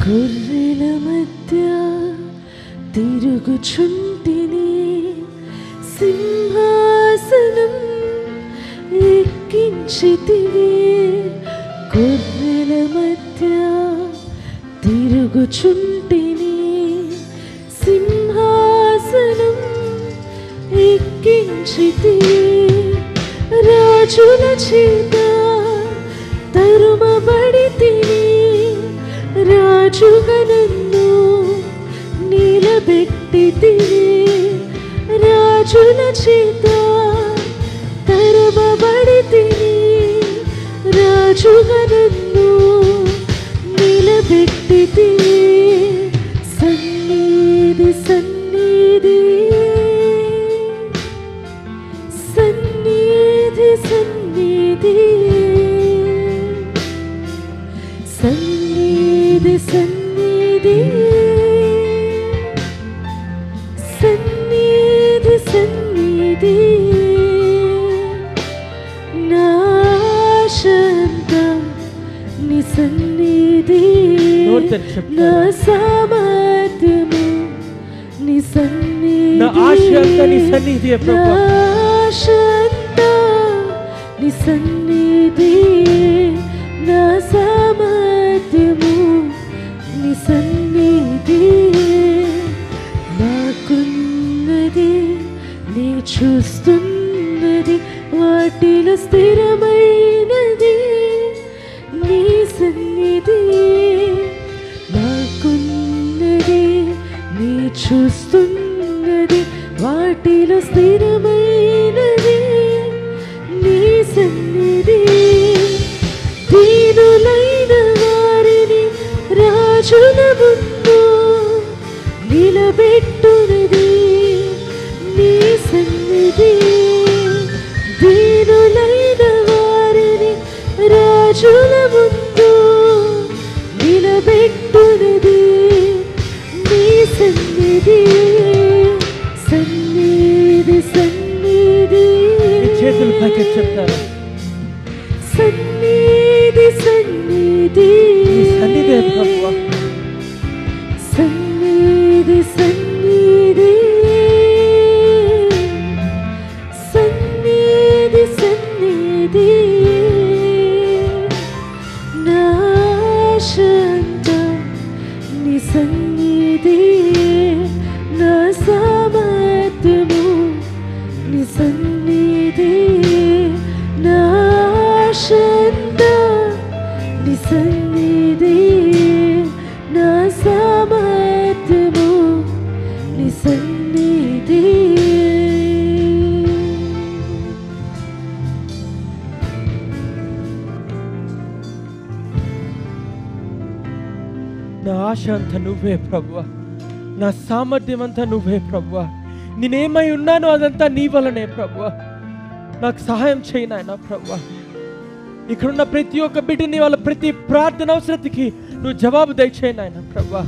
గొర్రెల మధ్య తిరుగుచుంటిని, సింహాసనం ఎక్కించితివి. గొర్రెల మధ్య తిరుగుచుంటిని, సింహాసనం ఎక్కించితివి. రాజుల చేత తరుమబడితివి, రాజుగా నన్ను నిలబెట్టితివి. రాజుల చేత తరుమబడితివి, రాజుగా నన్ను నిలబెట్టితివి. సన్నిధి సన్నిధి సన్నిధి సన్నిధి సన్నిధి సన్నిధి సన్నిధి సన్నిధి నా ఆశంతా నీ సన్నిధి, నా సామర్థ్యము నీ సన్నిధి, నా ఆశ అంతా నీ సన్నిధి ప్రభువా, నా ఆశ అంతా నీ సన్నిధి, నా సామర్థ్యము నీ సన్నిధి. నాకున్నది నీ చూస్తున్నది, వాటిలో స్థిరమైనది నీ సన్నిధి. నాకున్నది నీ చూస్తున్నది, వాటిలో స్థిరమైనది నీ సన్నిధి. దీనులైన వారిని రాజుల ముందు నిలబెట్టునది నీ సన్నిధి. దీనులైన వారిని రాజుల ముందు నిలబెట్టునది నీ సన్నిధి. సన్నిధి సన్నిధి చేతులు పైకి చెప్తారా? సన్నిధి సన్నిధి సన్నిధి ప్రభువా, సన్నిధి సన్నిధి సన్నిధి సన్నిధి నా ఆశ అంతా నీ సన్నిధి, నా సామర్థ్యము నీ సన్నిధి, నా ఆశ అంతా నీ సన్నిధి, నా సామర్థ్యము నీ సన్నిధి. నా ఆశ అంతా నువ్వే ప్రభువా, నా సామర్థ్యం అంతా నువ్వే ప్రభువా. నేనేమై ఉన్నానో అదంతా నీ వలనే ప్రభువా. నాకు సహాయం చేయి నాయనా ప్రభువా. ఇక్కడున్న ప్రతి ఒక్క బిడ్డని వాళ్ళ ప్రతి ప్రార్థన అవసరతకి నువ్వు జవాబు దయచేయి నాయనా ప్రభువా.